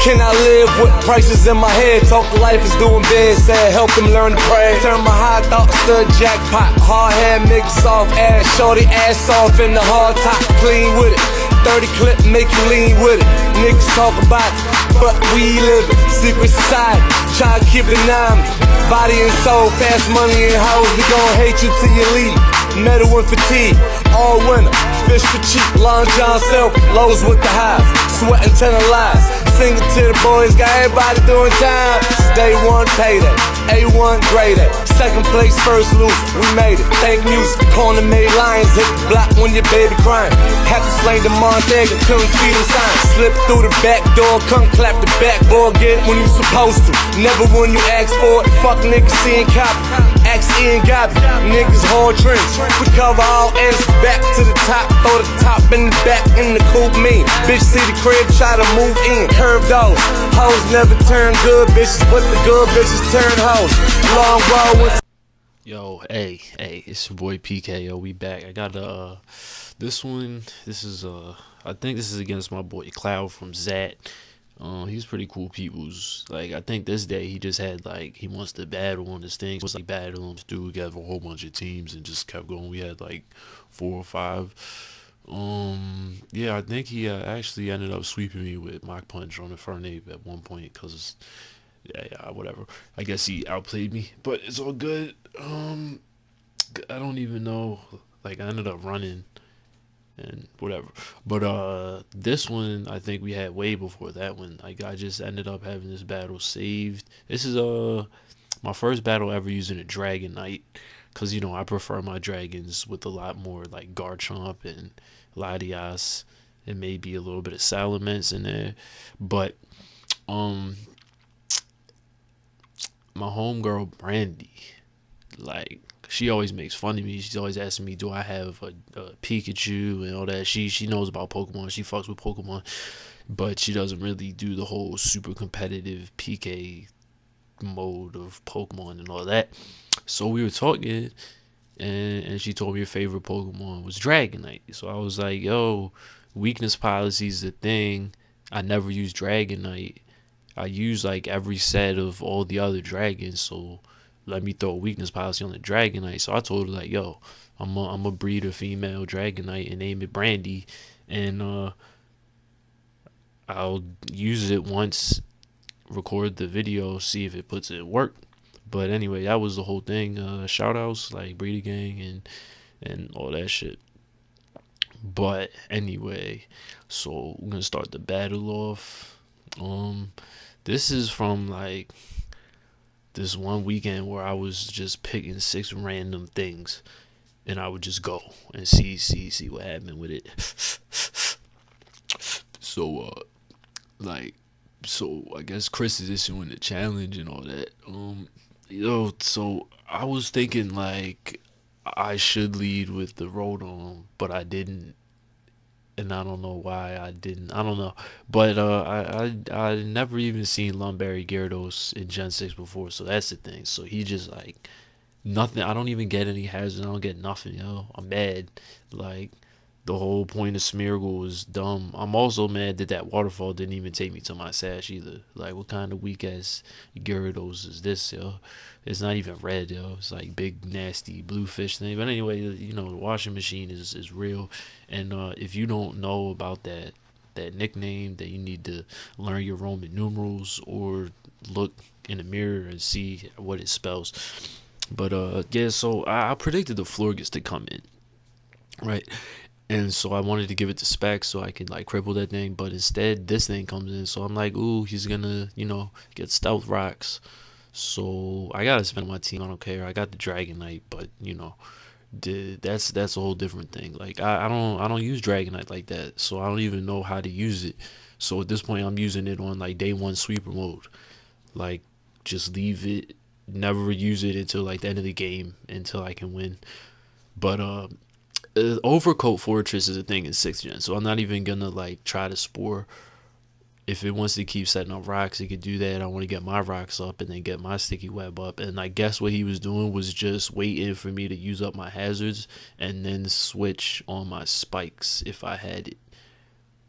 Can I live with prices in my head? Talk to life is doing bad, said help him learn to pray. Turn my high thoughts to a jackpot. Hard head mix off ass, shorty ass off in the hard top. Clean with it, 30 clip make you lean with it. Niggas talk about it, but we live it. Secret society, try to keep it numb. Body and soul, fast money and hoes, we gon' hate you till you leave. Metal and fatigue, all winter, fish for cheap. Long John Silver, lows with the highs, sweating telling lies. Sing it to the boys, got everybody doing time. Day one payday, A1 grade A. Second place, first loser, we made it. Thank music, corner made lions, hit the block when your baby crying. Had to slang the Montega, couldn't see the sign. Slip through the back door, come clap the backboard, get it when you supposed to. Never when you ask for it, fuck niggas seeing copy. Ask Ian Gabby, niggas hard trends. We cover all ends, back to the top, throw the top in the back in the coupe mean. Bitch see the crib, try to move in. Curve those, hoes never turn good bitches, but the good bitches turn hoes. Long road with. Yo, hey, it's your boy PK. Yo, we back. I got this one. This is I think this is against my boy Cloud from Zat. He's pretty cool peoples. Like, I think this day he just had like he wants to battle on this thing. It was like battle him through. We got a whole bunch of teams and just kept going. We had like 4 or 5. Yeah, I think he actually ended up sweeping me with Mach Punch on the Fernape at one point because yeah, whatever. I guess he outplayed me, but it's all good. I don't even know. Like, I ended up running and whatever. But this one I think we had way before that one. Like, I just ended up having this battle saved. This is my first battle ever using a Dragonite, because you know I prefer my dragons with a lot more like Garchomp and Latias and maybe a little bit of Salamence in there. But my homegirl Brandy, like, she always makes fun of me. She's always asking me, do I have a Pikachu and all that. She knows about Pokemon. She fucks with Pokemon, but she doesn't really do the whole super competitive PK mode of Pokemon and all that. So we were talking, and she told me her favorite Pokemon was Dragonite. So I was like, yo, weakness policy is the thing. I never use Dragonite. I use like every set of all the other dragons, so let me throw a weakness policy on the Dragonite. So I told her, like, yo, I'm a breed a female Dragonite and name it Brandy, and I'll use it once, record the video, see if it puts it in work. But anyway, that was the whole thing. Shout outs like Breeder Gang and all that shit. But anyway, so we're gonna start the battle off. This is from like this one weekend where I was just picking 6 random things, and I would just go and see what happened with it. So so I guess Chris is issuing the challenge and all that. So I was thinking like I should lead with the Rotom, but I didn't. And I don't know why I didn't. I don't know. But I never even seen Lumberry Gyarados in Gen 6 before, so that's the thing. So he just like nothing. I don't even get any hazards. I don't get nothing, yo. I'm mad. Like, the whole point of Smeargle was dumb. I'm also mad that that waterfall didn't even take me to my sash either. Like, what kind of weak ass Gyarados is this, yo? It's not even red, yo. It's like big nasty blue fish thing. But anyway, you know, the washing machine is real. And if you don't know about that nickname, that you need to learn your Roman numerals or look in the mirror and see what it spells. But yeah, so I predicted the Florges to come in, right? And so I wanted to give it to Specs so I could like cripple that thing, but instead this thing comes in. So I'm like, ooh, he's gonna, you know, get Stealth Rocks. So I gotta spend my team. I don't care. I got the Dragonite, but you know, that's a whole different thing. Like I don't use Dragonite like that, so I don't even know how to use it. So at this point, I'm using it on like day 1 sweeper mode. Like, just leave it, never use it until like the end of the game until I can win. But Overcoat Fortress is a thing in 6th gen, so I'm not even gonna like try to Spore. If it wants to keep setting up rocks, it could do that. I want to get my rocks up and then get my sticky web up. And I guess what he was doing was just waiting for me to use up my hazards and then switch on my spikes if I had it.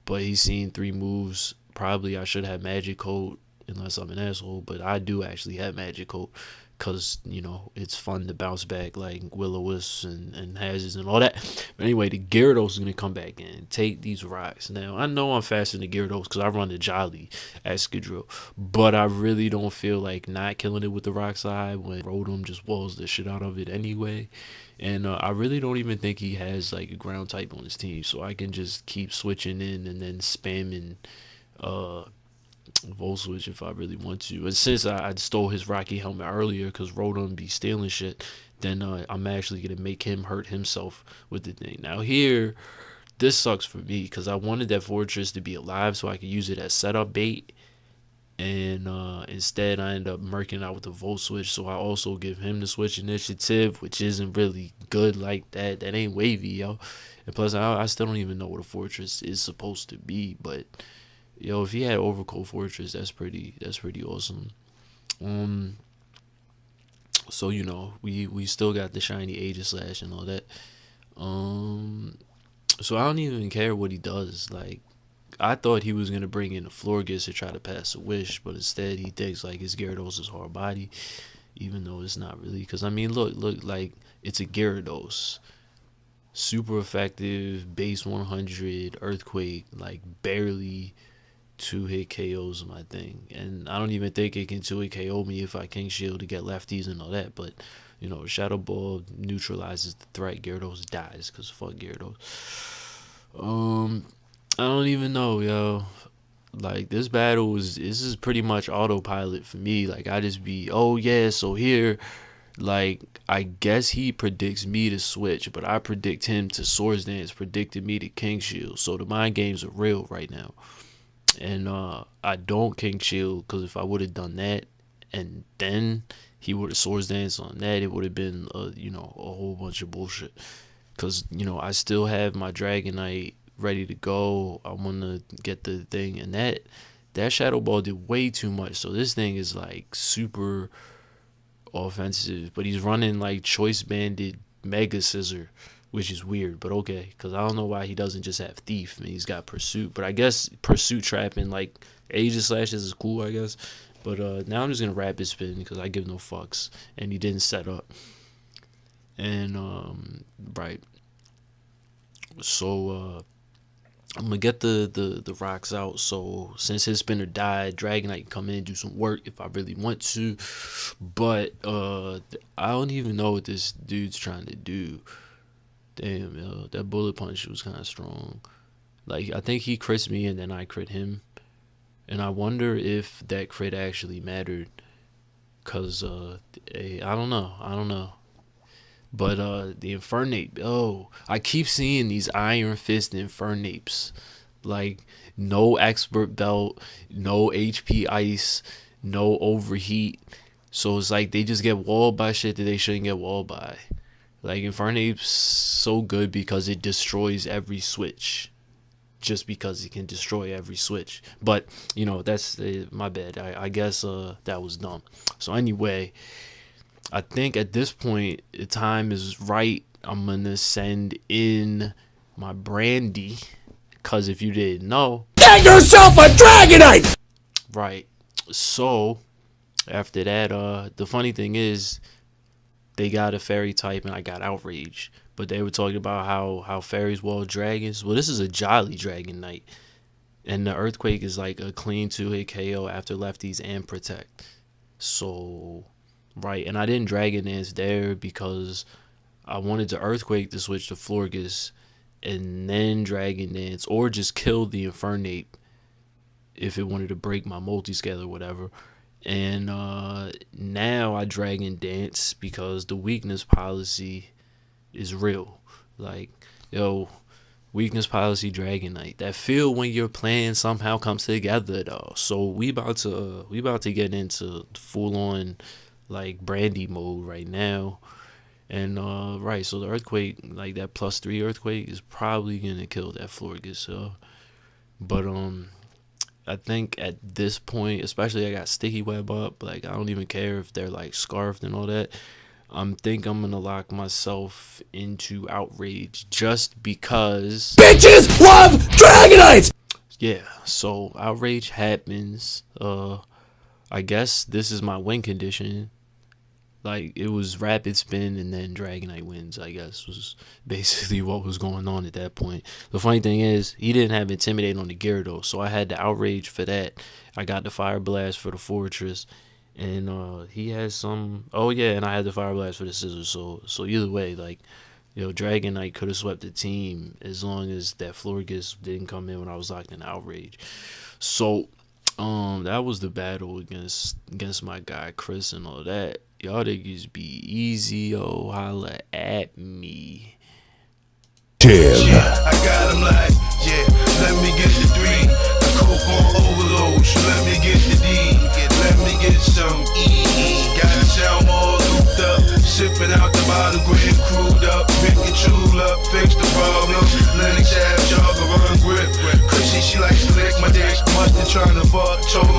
But he's seen 3 moves probably I should have magic coat unless I'm an asshole, but I do actually have magic coat because, you know, it's fun to bounce back like will-o-wisps and hazards and all that. But anyway, the Gyarados is going to come back and take these rocks. Now, I know I'm faster than the Gyarados because I run the Jolly at Skidrow, but I really don't feel like not killing it with the rock slide when Rotom just walls the shit out of it anyway. And I really don't even think he has like a ground type on his team, so I can just keep switching in and then spamming Volt Switch if I really want to. And since I stole his Rocky helmet earlier because Rotom be stealing shit, then I'm actually going to make him hurt himself with the thing. Now here, this sucks for me because I wanted that Fortress to be alive so I could use it as setup bait. And instead I end up murking out with the Volt Switch, so I also give him the Switch initiative, which isn't really good like that. That ain't wavy, yo. And plus I still don't even know what a Fortress is supposed to be, but yo, if he had Overcoat Fortress, that's pretty awesome. So you know, we still got the shiny Aegislash and all that. So I don't even care what he does. Like, I thought he was gonna bring in a Florges to try to pass a wish, but instead he thinks like his Gyarados is hard body, even though it's not really. Because I mean, look, like it's a Gyarados, super effective, base 100, Earthquake, like barely 2-hit KOs my thing, and I don't even think it can 2-hit KO me if I King Shield to get lefties and all that. But you know, Shadow Ball neutralizes the threat. Gyarados dies because fuck Gyarados. I don't even know, yo. Like, this is pretty much autopilot for me. Like, I just be, oh yeah, so here, like, I guess he predicts me to switch, but I predict him to Swords Dance, predicted me to King Shield. So the mind games are real right now. And I don't King Shield because if I would have done that and then he would have Swords Dance on that, it would have been, you know, a whole bunch of bullshit. Because, you know, I still have my Dragonite ready to go. I want to get the thing, and that Shadow Ball did way too much. So this thing is like super offensive, but he's running like Choice Banded Mega Scissor, which is weird, but okay, because I don't know why he doesn't just have Thief and he's got Pursuit. But I guess Pursuit trapping like Aegislashes is cool, I guess. But now I'm just gonna Rapid Spin because I give no fucks, and he didn't set up. And right, so I'm gonna get the rocks out. So since his spinner died, Dragonite can come in and do some work if I really want to. But I don't even know what this dude's trying to do. Damn, yo, that Bullet Punch was kind of strong. Like, I think he crits me and then I crit him. And I wonder if that crit actually mattered. Cause I don't know. But the Infernape, oh, I keep seeing these Iron Fist Infernapes. Like, no Expert Belt, no HP Ice, no Overheat. So it's like they just get walled by shit that they shouldn't get walled by. Like, Infernape's so good because it destroys every switch. Just because it can destroy every switch. But, you know, that's my bad. I guess that was dumb. So anyway, I think at this point, the time is right. I'm going to send in my Brandy. Because if you didn't know, Get yourself a Dragonite! Right. So, after that, the funny thing is, they got a fairy type and I got Outrage. But they were talking about how fairies wall dragons. Well, this is a Jolly Dragonite. And the Earthquake is like a clean 2-hit KO after lefties and protect. So, right. And I didn't Dragon Dance there because I wanted the Earthquake to switch to Florges and then Dragon Dance, or just kill the Infernape if it wanted to break my multiscale or whatever. And now I Dragon Dance because the weakness policy is real. Like, yo, weakness policy Dragonite. That feel when your plan somehow comes together though. So we about to get into full on like Brandy mode right now. And right, so the Earthquake, like that +3 Earthquake is probably gonna kill that Florges. So, but I think at this point, especially I got Sticky Web up, like I don't even care if they're like scarfed and all that. Think I'm gonna lock myself into Outrage just because Bitches love Dragonites! yeah, so outrage happens. I guess this is my win condition. Like, it was rapid spin and then Dragonite wins, I guess, was basically what was going on at that point. The funny thing is, he didn't have Intimidate on the Gyarados, so I had the Outrage for that. I got the Fire Blast for the Fortress, and he has some... Oh, yeah, and I had the Fire Blast for the Scissors, so either way, like, Dragonite could have swept the team as long as that Florges didn't come in when I was locked in Outrage. So, that was the battle against my guy Chris and all that. Y'all niggas be easy, yo. Holla at me. Yeah, I got him like, yeah, let me get the 3. The coke on overload, so let me get the D. Let me get some E. Got a sound all looped up, sipping out the bottle, green crewed up, pick and chew up, fix the problem. Lennox half jog, run grip. Chrissy, she likes to lick my dick, mustn't trying to fuck, told